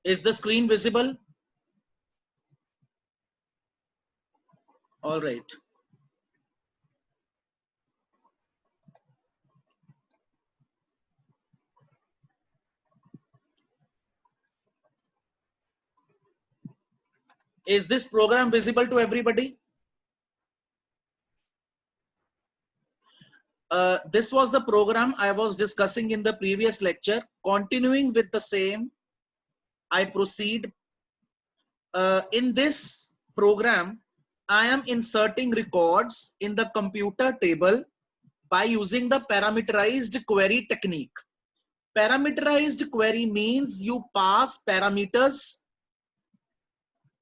Is the screen visible? All right. Is this program visible to everybody? This was the program I was discussing in the previous lecture. Continuing with the same, I proceed. In this program, I am inserting records in the computer table by using the parameterized query technique. Parameterized query means you pass parameters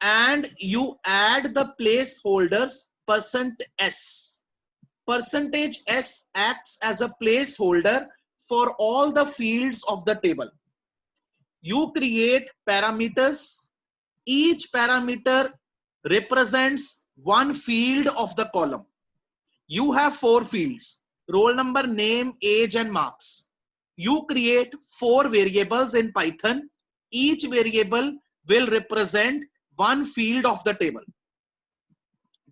and you add the placeholders %s. %s acts as a placeholder for all the fields of the table. You create parameters. Each parameter represents one field of the column. You have 4 fields: roll number, name, age, and marks. You create 4 variables in Python. Each variable will represent one field of the table.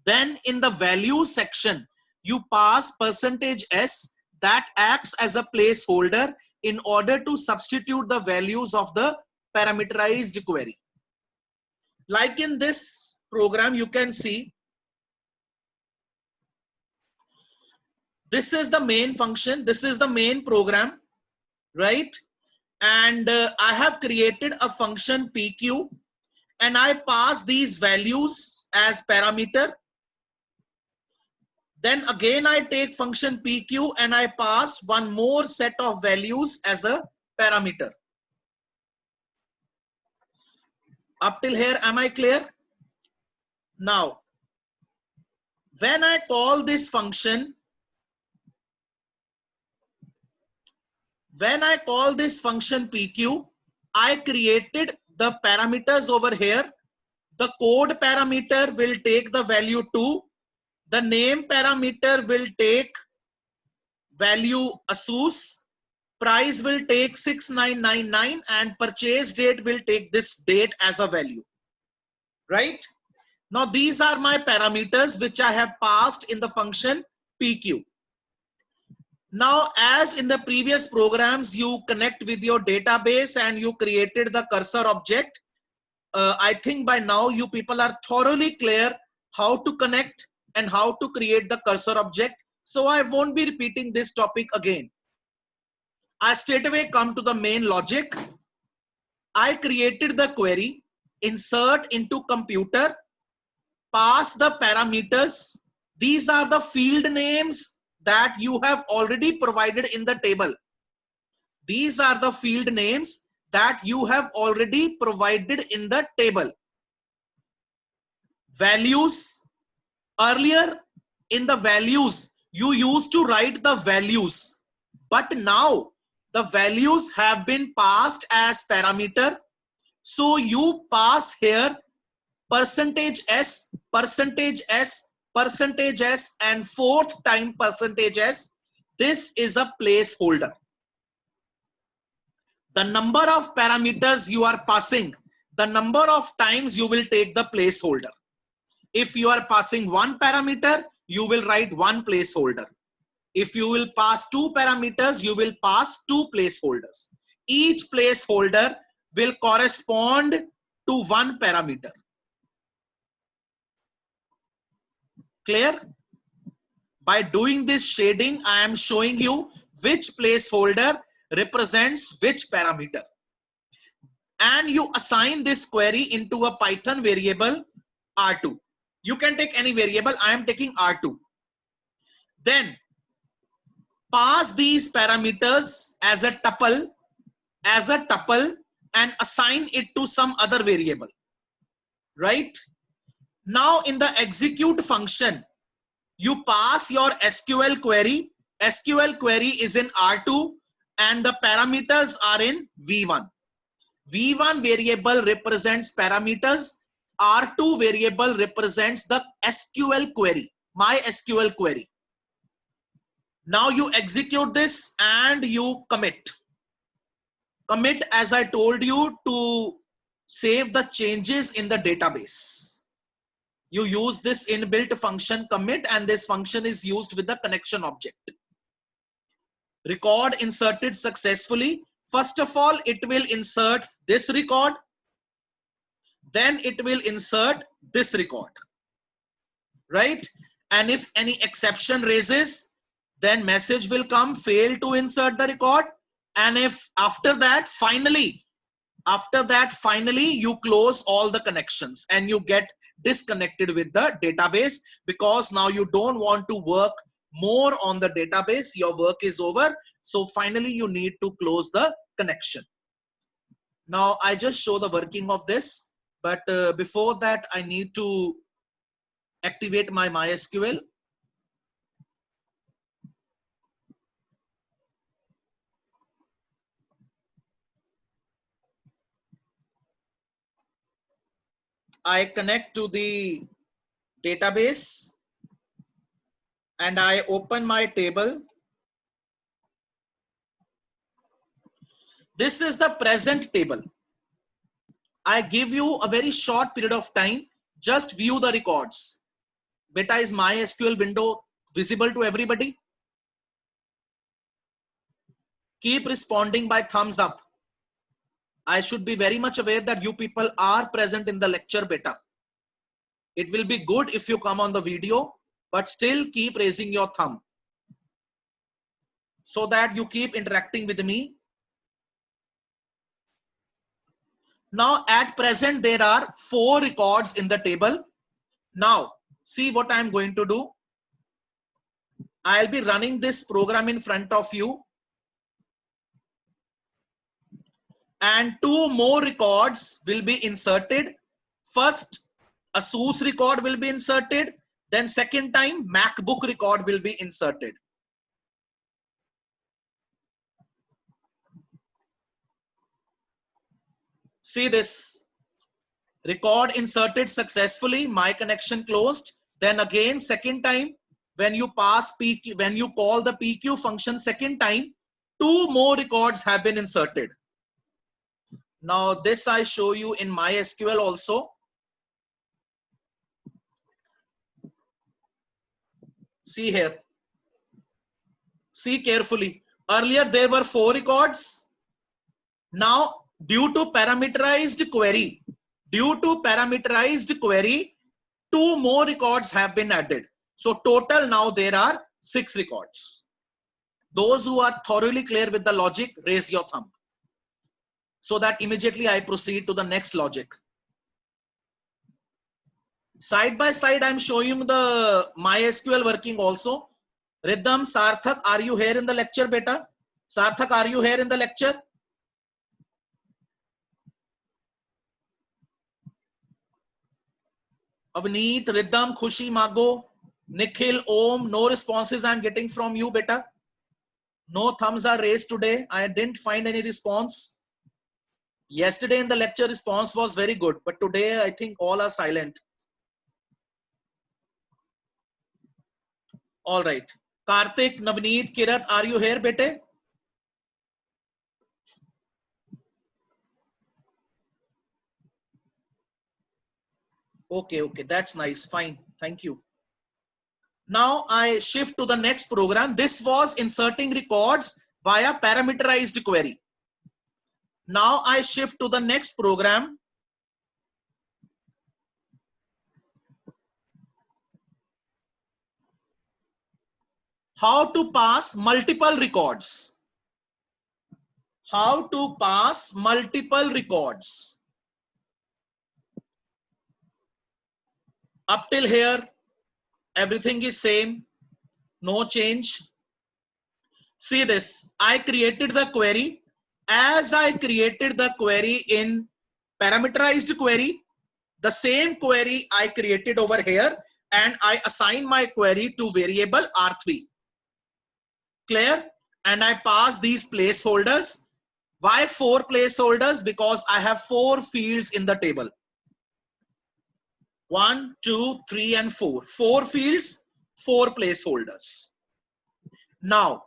Then in the value section, you pass %s that acts as a placeholder in order to substitute the values of the parameterized query. Like in this program, you can see this is the main function. This is the main program, right? And I have created a function PQ and I pass these values as parameter. Then again I take function PQ and I pass one more set of values as a parameter. Up till here, am I clear? Now, when I call this function, PQ, I created the parameters over here. The code parameter will take the value 2. The name parameter will take value ASUS. Price will take 6999 and purchase date will take this date as a value. Right? Now these are my parameters which I have passed in the function PQ. Now, as in the previous programs, you connect with your database and you created the cursor object. I think by now you people are thoroughly clear how to connect and how to create the cursor object. So I won't be repeating this topic again. I straight away come to the main logic. I created the query, insert into computer, pass the parameters. These are the field names that you have already provided in the table. These are the field names that you have already provided in the table. Values. Earlier in the values, you used to write the values, but now the values have been passed as parameter. So you pass here %s, %s, %s, and 4th time %s. This is a placeholder. The number of parameters you are passing, the number of times you will take the placeholder. If you are passing 1 parameter, you will write 1 placeholder. If you will pass 2 parameters, you will pass 2 placeholders. Each placeholder will correspond to 1 parameter. Clear? By doing this shading, I am showing you which placeholder represents which parameter. And you assign this query into a Python variable R2. You can take any variable. I am taking R2. Then pass these parameters as a tuple, and assign it to some other variable. Right? Now in the execute function, you pass your SQL query. SQL query is in R2 and the parameters are in V1. V1 variable represents parameters. R2 variable represents the SQL query, my SQL query. Now you execute this and you commit. Commit, as I told you, to save the changes in the database. You use this inbuilt function commit, and this function is used with the connection object. Record inserted successfully. First of all, it will insert this record. Then it will insert this record, right? And if any exception raises, then message will come, fail to insert the record. And if after that, finally, you close all the connections and you get disconnected with the database, because now you don't want to work more on the database. Your work is over. So finally you need to close the connection. Now I just show the working of this, but before that I need to activate my MySQL. I connect to the database and I open my table. This is the present table. I give you a very short period of time. Just view the records. Beta, is MySQL window visible to everybody? Keep responding by thumbs up. I should be very much aware that you people are present in the lecture beta. It will be good if you come on the video, but still keep raising your thumb so that you keep interacting with me. Now at present there are 4 records in the table. Now see what I am going to do. I'll be running this program in front of you, and 2 more records will be inserted. First, ASUS record will be inserted. Then second time, MacBook record will be inserted. See this. Record inserted successfully. My connection closed. Then again, second time, when you pass PQ, when you call the PQ function second time, 2 more records have been inserted. Now this I show you in MySQL also. See here. See carefully. Earlier there were 4 records. Now due to parameterized query, 2 more records have been added. So total now there are 6 records. Those who are thoroughly clear with the logic, raise your thumb, so that immediately I proceed to the next logic. Side by side, I'm showing the MySQL working also. Rhythm, Sarthak, are you here in the lecture, beta? Sarthak, are you here in the lecture? Avneet, Rhythm, Khushi, Mago, Nikhil, Om, no responses I'm getting from you, beta. No thumbs are raised today. I didn't find any response. Yesterday in the lecture, response was very good, but today I think all are silent. All right. Karthik, Navneet, Kirat, are you here, bete? Okay, that's nice. Fine. Thank you. Now I shift to the next program. This was inserting records via parameterized query. Now I shift to the next program. How to pass multiple records. How to pass multiple records. Up till here, everything is same, no change. See this, I created the query. As I created the query in parameterized query, the same query I created over here, and I assign my query to variable R3. Clear? And I pass these placeholders. Why 4 placeholders? Because I have 4 fields in the table. 1, 2, 3, and 4. 4 fields, 4 placeholders. Now,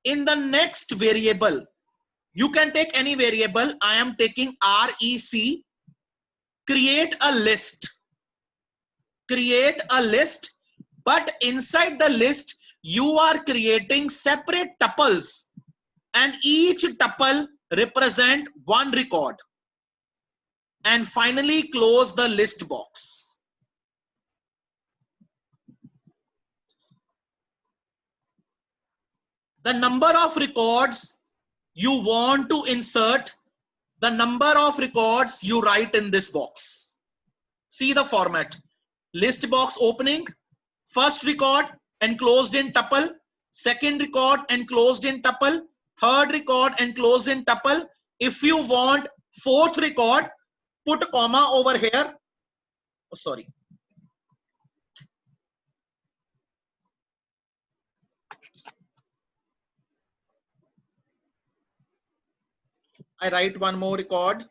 in the next variable, you can take any variable. I am taking REC create a list. Create a list, but inside the list, you are creating separate tuples, and each tuple represent one record. And finally, close the list box. The number of records you want to insert, the number of records you write in this box. See the format. List box opening, first record enclosed in tuple, second record enclosed in tuple, third record enclosed in tuple. If you want fourth record, put a comma over here. Oh, sorry. I write one more record.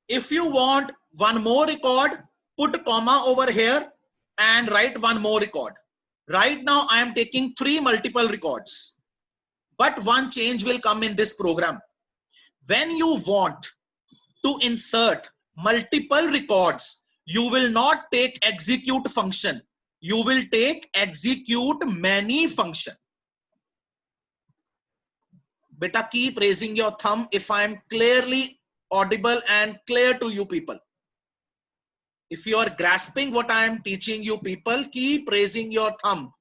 If you want one more record, put a comma over here and write one more record. Right now, I am taking 3 multiple records. But one change will come in this program. When you want to insert multiple records, you will not take execute function. You will take execute many function. Beta, keep raising your thumb if I am clearly audible and clear to you people. If you are grasping what I am teaching you people, keep raising your thumb.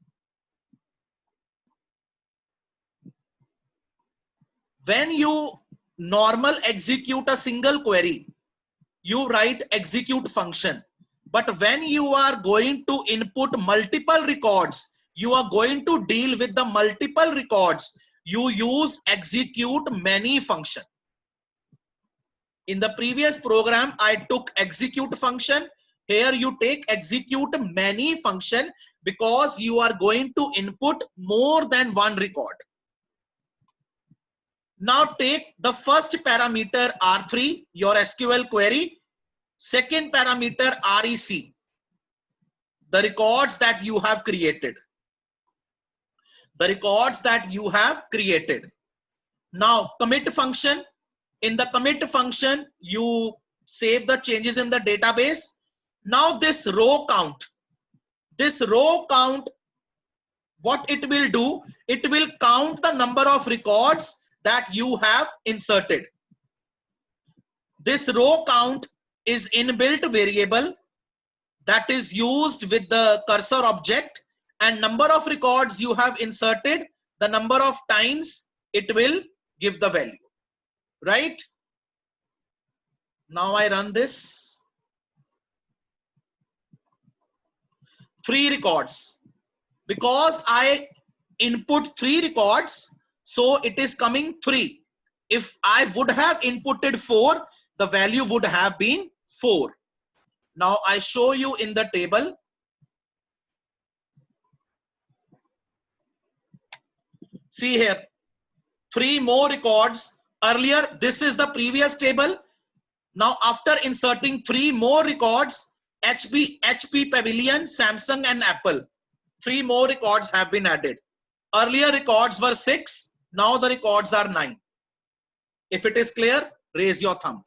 When you normal execute a single query, you write execute function. But when you are going to input multiple records, you are going to deal with the multiple records, you use execute many function. In the previous program, I took execute function. Here you take execute many function because you are going to input more than one record. Now take the first parameter R3, your SQL query. Second parameter REC, the records that you have created. The records that you have created. Now commit function. In the commit function, you save the changes in the database. Now this row count, what it will do, it will count the number of records that you have inserted. This row count is inbuilt variable that is used with the cursor object, and number of records you have inserted, the number of times it will give the value, right? Now I run this. 3 records. Because I input 3 records, so it is coming 3. If I would have inputted 4, the value would have been 4. Now I show you in the table. See here, 3 more records. Earlier, this is the previous table. Now after inserting 3 more records, HP Pavilion, Samsung and Apple, 3 more records have been added. Earlier records were 6. Now the records are 9. If it is clear, raise your thumb.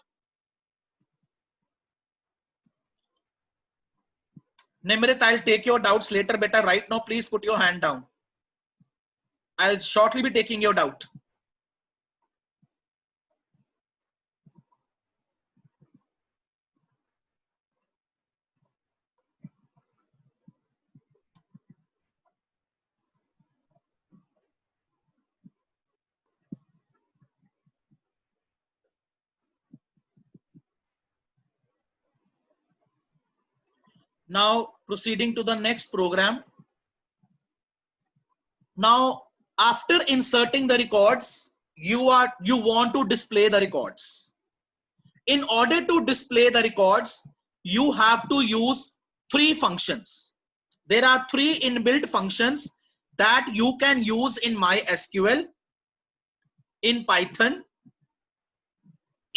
Nimrit, I'll take your doubts later, beta. Right now, please put your hand down. I'll shortly be taking your doubt. Now proceeding to the next program. Now after inserting the records, you want to display the records. In order to display the records, you have to use 3 functions. There are 3 inbuilt functions that you can use in MySQL, in Python,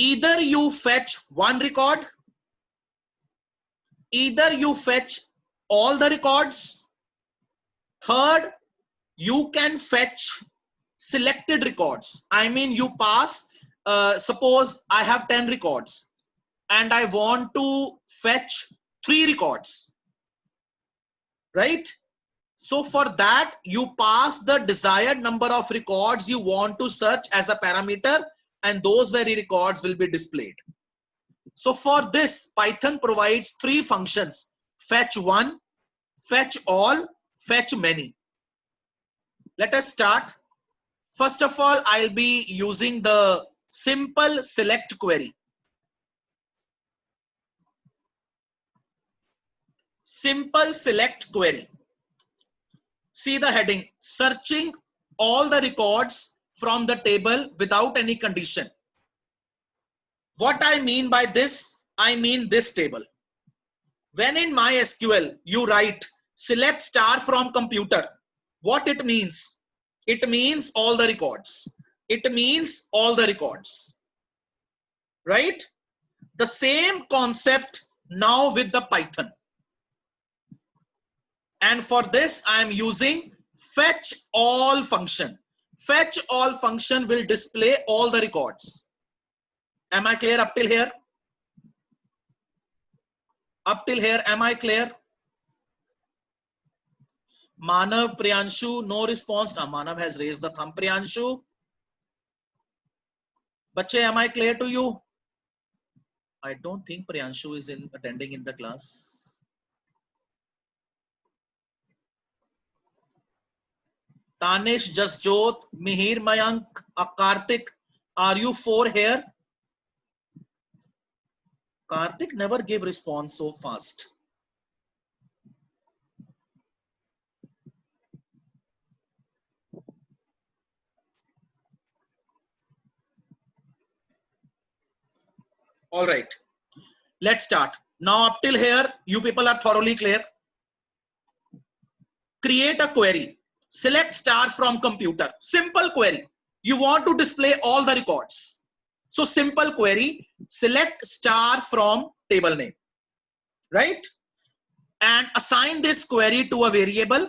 either you fetch one record, either you fetch all the records. Third, you can fetch selected records. I mean, you pass, suppose I have 10 records and I want to fetch 3 records, right? So for that, you pass the desired number of records you want to search as a parameter, and those very records will be displayed. So for this, Python provides 3 functions: fetch one, fetch all, fetch many. Let us start. First of all, I'll be using the simple select query. Simple select query. See the heading: searching all the records from the table without any condition. What I mean by this, I mean this table. When in MySQL you write select star from computer, what it means? It means all the records. It means all the records, right? The same concept now with the Python. And for this, I am using fetch all function. Fetch all function will display all the records. Am I clear up till here? Up till here, am I clear? Manav, Priyanshu, no response. Manav has raised the thumb. Priyanshu, bache, am I clear to you? I don't think Priyanshu is attending in the class. Tanish, Jasjot, Mihir, Mayank, Karthik, are you 4 here? Karthik never gave response so fast. All right, let's start. Now up till here, you people are thoroughly clear. Create a query. Select star from computer. Simple query. You want to display all the records. So simple query, select star from table name, right? And assign this query to a variable.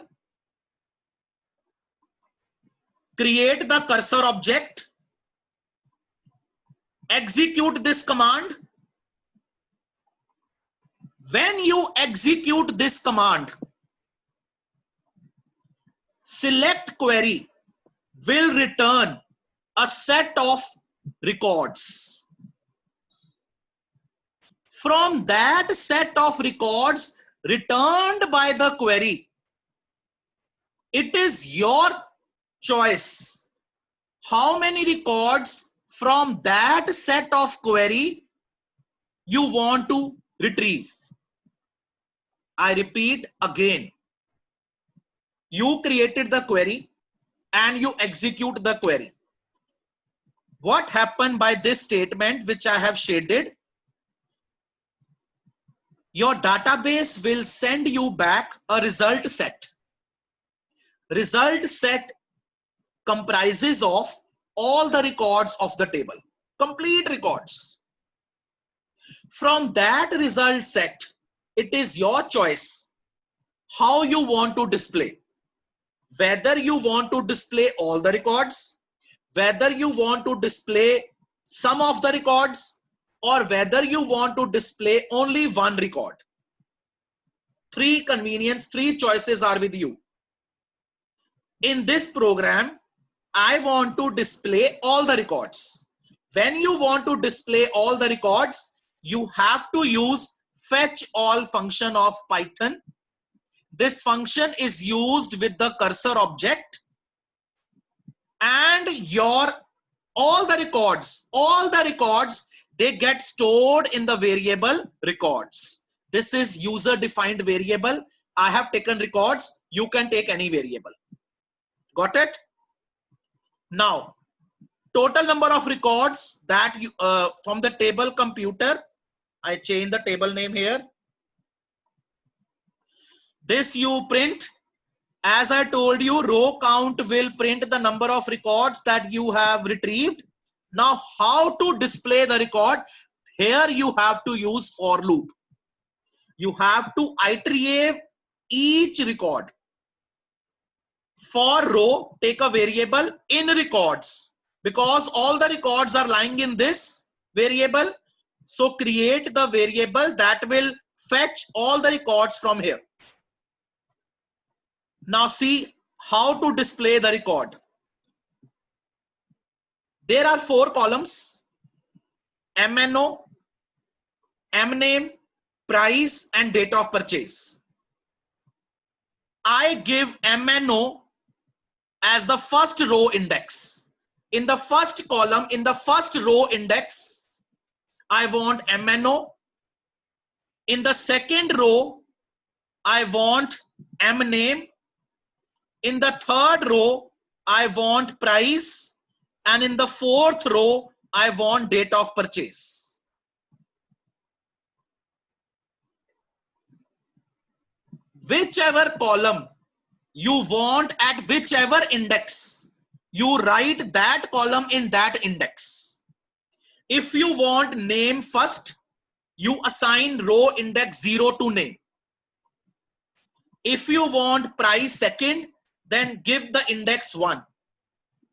Create the cursor object. Execute this command. When you execute this command, select query will return a set of records. From that set of records returned by the query, it is your choice how many records from that set of query you want to retrieve. I repeat again. You created the query and you execute the query. What happened by this statement, which I have shaded? Your database will send you back a result set. Result set comprises of all the records of the table, complete records. From that result set, it is your choice how you want to display. Whether you want to display all the records, whether you want to display some of the records, or whether you want to display only one record. 3 convenience, 3 choices are with you. In this program, I want to display all the records. When you want to display all the records, you have to use fetch all function of Python. This function is used with the cursor object, and all the records, they get stored in the variable records. This is user defined variable. I have taken records. You can take any variable. Got it? Now, total number of records that you from the table computer. I change the table name here. This you print. As I told you, row count will print the number of records that you have retrieved. Now, how to display the record? Here you have to use for loop. You have to iterate each record. For row, take a variable in records, because all the records are lying in this variable. So create the variable that will fetch all the records from here. Now see how to display the record. There are 4 columns: MNO, MName, price, and date of purchase. I give MNO as the first row index. In the first column, in the first row index, I want MNO. In the second row, I want MName. In the third row, I want price. And in the fourth row, I want date of purchase. Whichever column you want at whichever index, you write that column in that index. If you want name first, you assign row index 0 to name. If you want price second, then give the index 1.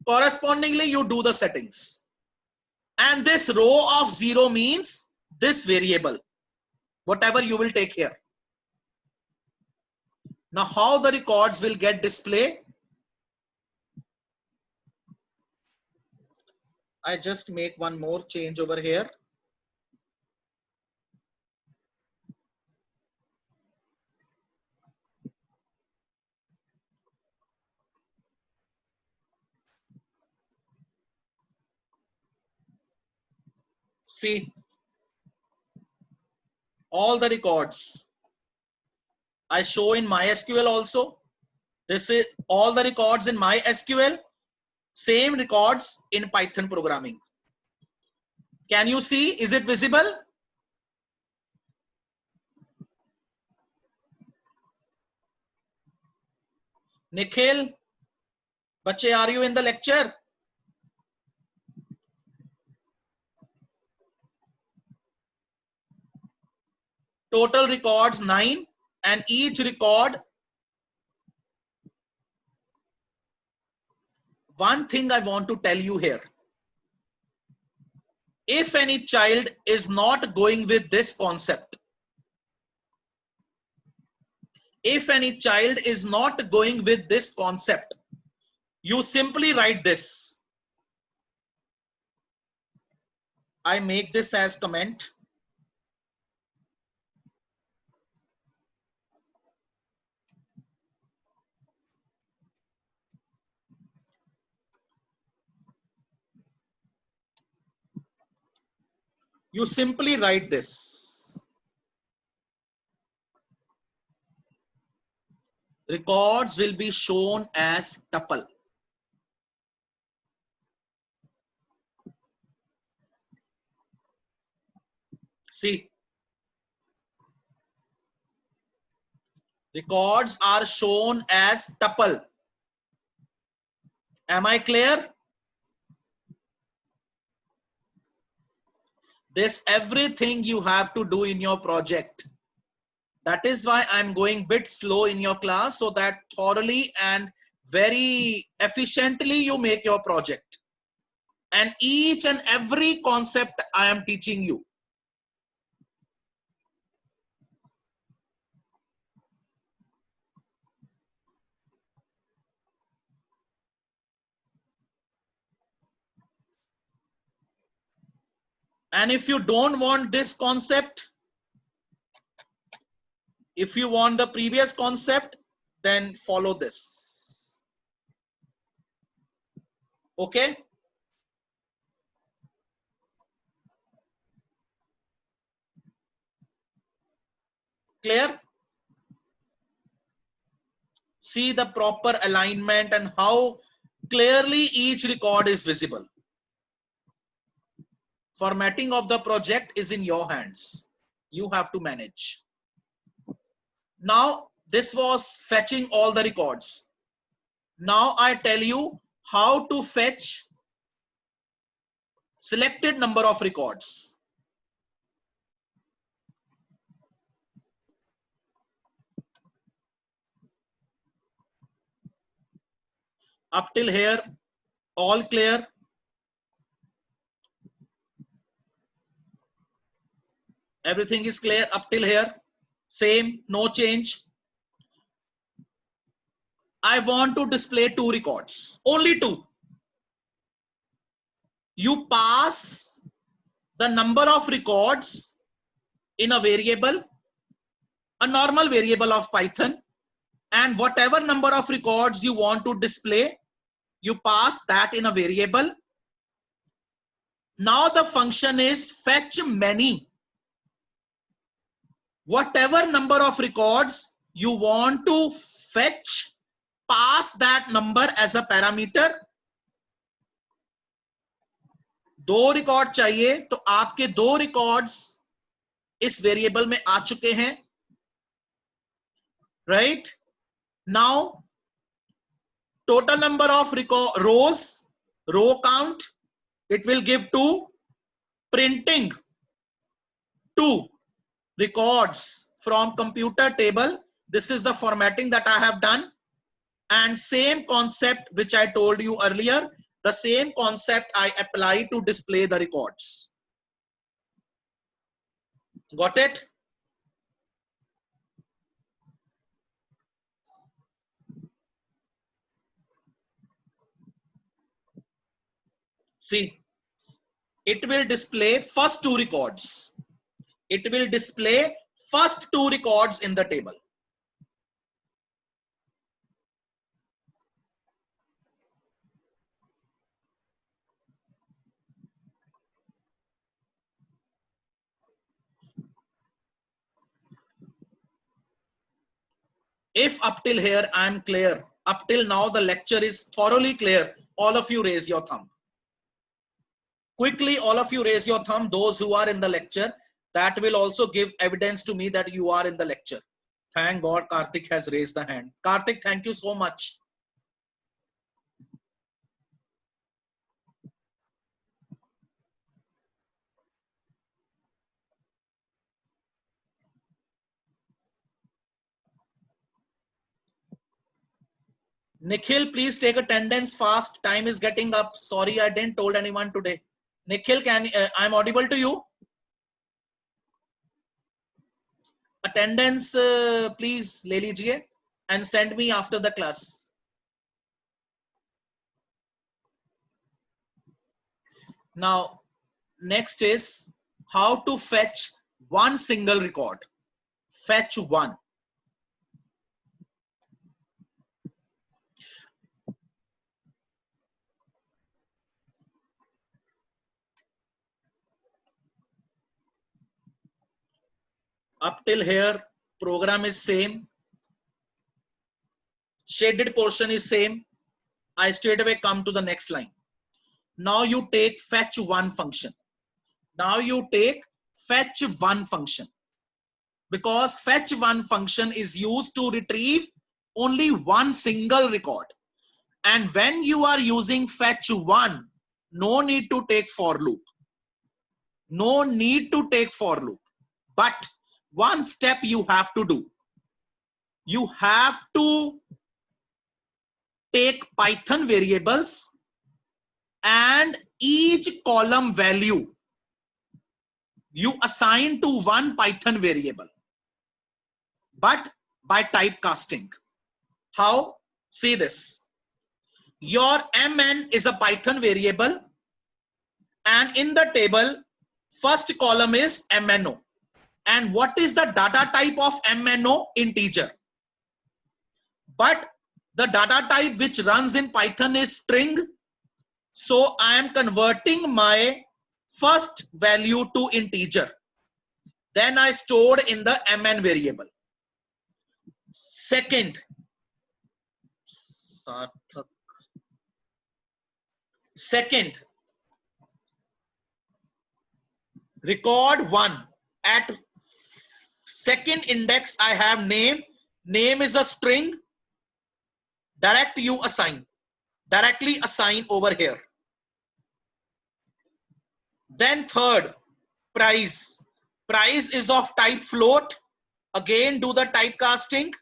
Correspondingly, you do the settings. And this row of 0 means this variable, whatever you will take here. Now, how the records will get displayed? I just make one more change over here. See, all the records I show in MySQL also. This is all the records in MySQL, same records in Python programming. Can you see? Is it visible? Nikhil, bache, are you in the lecture? Total records 9, and each record. One thing I want to tell you here. If any child is not going with this concept, if any child is not going with this concept, you simply write this. I make this as comment. You simply write this. Records will be shown as tuple. See, records are shown as tuple. Am I clear? This everything you have to do in your project. That is why I'm going bit slow in your class, so that thoroughly and very efficiently you make your project. And each and every concept I am teaching you. And if you don't want this concept, if you want the previous concept, then follow this. Okay? Clear? See the proper alignment and how clearly each record is visible. Formatting of the project is in your hands. You have to manage. Now, this was fetching all the records. Now I tell you how to fetch selected number of records. Up till here, all clear? Everything is clear up till here? Same, no change. I want to display 2 records, only 2. You pass the number of records in a variable, a normal variable of Python, and whatever number of records you want to display, you pass that in a variable. Now the function is fetch many. Whatever number of records you want to fetch, pass that number as a parameter. 2 record चाहिए तो आपके 2 records इस variable में आ चुके हैं, right? Now total number of rows, row count, it will give 2. Printing 2 records from computer table. This is the formatting that I have done. And same concept which I told you earlier, the same concept I apply to display the records. Got it? See, it will display first 2 records. It will display first 2 records in the table. If up till here I am clear, up till now the lecture is thoroughly clear, all of you raise your thumb. Quickly, all of you raise your thumb, those who are in the lecture. That will also give evidence to me that you are in the lecture. Thank God Karthik has raised the hand. Karthik, thank you so much. Nikhil, please take attendance fast. Time is getting up. Sorry, I didn't told anyone today. Nikhil, I'm audible to you? Attendance, please le lijiye and send me after the class. Now, next is how to fetch one single record. Fetch one. Up till here, program is same. Shaded portion is same. I straight away come to the next line. Now you take fetch one function. Now you take fetch one function. Because fetch one function is used to retrieve only one single record. And when you are using fetch one, no need to take for loop. No need to take for loop. But one step you have to do. You have to take Python variables and each column value you assign to one Python variable, but by typecasting. How? See this. Your mn is a Python variable, and in the table, first column is mno. And what is the data type of mno? Integer. But the data type which runs in Python is string. So I am converting my first value to integer. Then I stored in the mn variable. Second, record one. At second index, I have name. Name is a string. Direct, you directly assign over here. Then third, price. Price is of type float. Again, do the typecasting.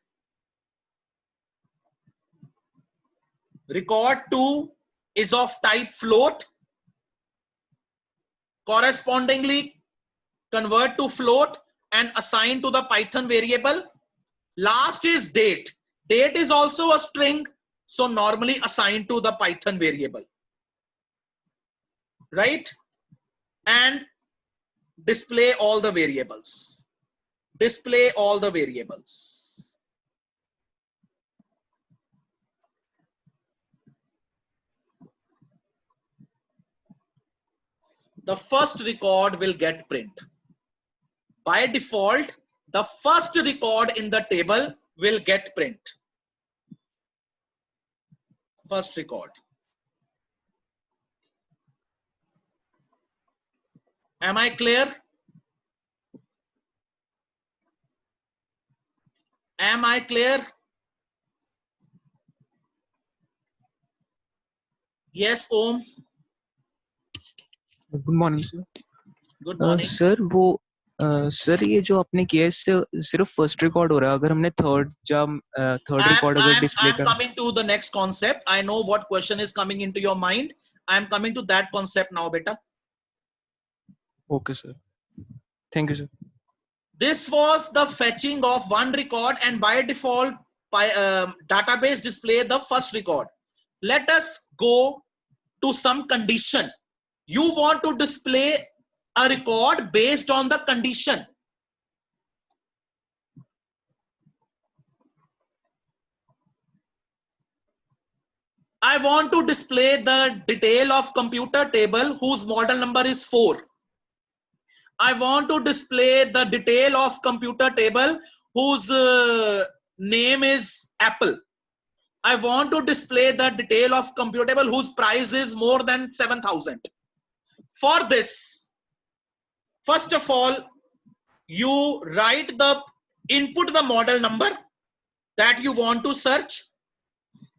Record 2 is of type float. Correspondingly, convert to float and assign to the Python variable. Last is date. Date is also a string, so normally assigned to the Python variable. Right? And display all the variables. Display all the variables. The first record will get print. By default, the first record in the table will get print. First record. Am I clear? Am I clear? Yes, Om. Good morning sir. Good morning. Sir वो sir ये जो आपने किया है इससे सिर्फ first record हो रहा है, अगर हमने थर्ड रिकॉर्ड अगर display I'm coming to the next concept. I know what question is coming into your mind. I am coming to that concept now, beta. Okay sir, thank you sir. This was the fetching of one record, and by default, database display the first record. Let us go to some condition. You want to display a record based on the condition. I want to display the detail of computer table whose model number is 4. I want to display the detail of computer table whose name is Apple. I want to display the detail of computer table whose price is more than 7,000. For this, first of all, you write the input the model number that you want to search.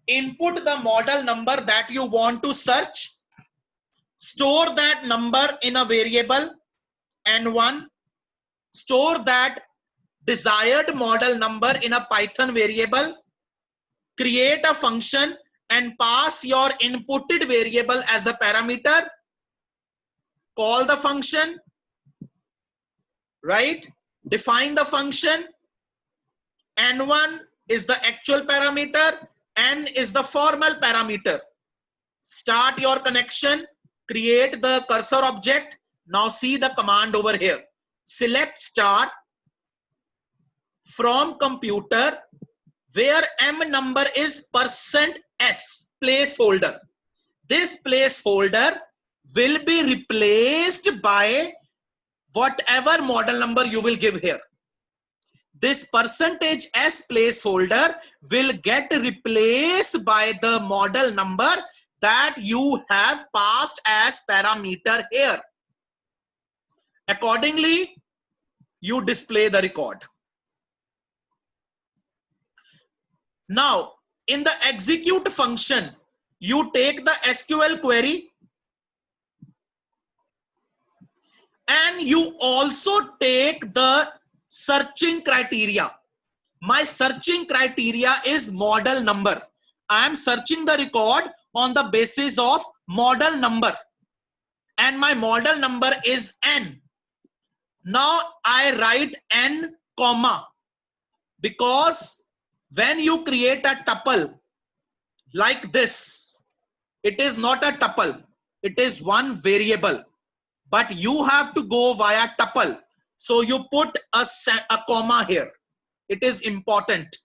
Input the model number that you want to search. Store that number in a variable N1. Store that desired model number in a Python variable. Create a function and pass your inputted variable as a parameter. Call the function, right? Define the function. N1 is the actual parameter, N is the formal parameter. Start your connection, create the cursor object. Now see the command over here. Select star from computer where M number is %s placeholder. This placeholder will be replaced by whatever model number you will give here. This %s placeholder will get replaced by the model number that you have passed as parameter here. Accordingly, you display the record. Now, in the execute function, you take the SQL query and you also take the searching criteria. My searching criteria is model number. I am searching the record on the basis of model number, and my model number is N. Now I write N comma, because when you create a tuple like this, it is not a tuple, it is one variable, but you have to go via tuple. So you put a comma here. It is important.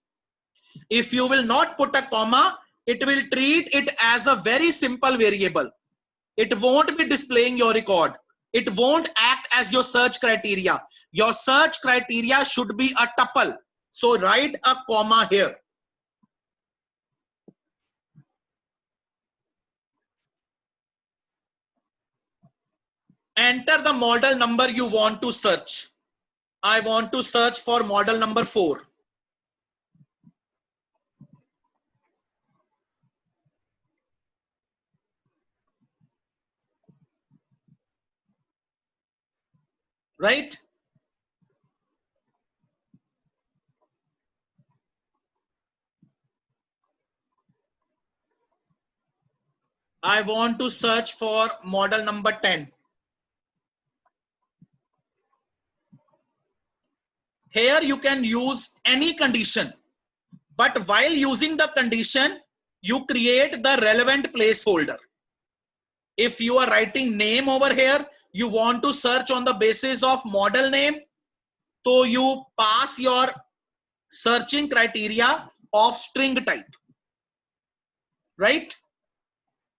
If you will not put a comma, it will treat it as a very simple variable. It won't be displaying your record. It won't act as your search criteria. Your search criteria should be a tuple. So write a comma here. Enter the model number you want to search. I want to search for model number 4. right? I want to search for model number 10. Here you can use any condition, but while using the condition, you create the relevant placeholder. If you are writing name over here, you want to search on the basis of model name, so you pass your searching criteria of string type, right?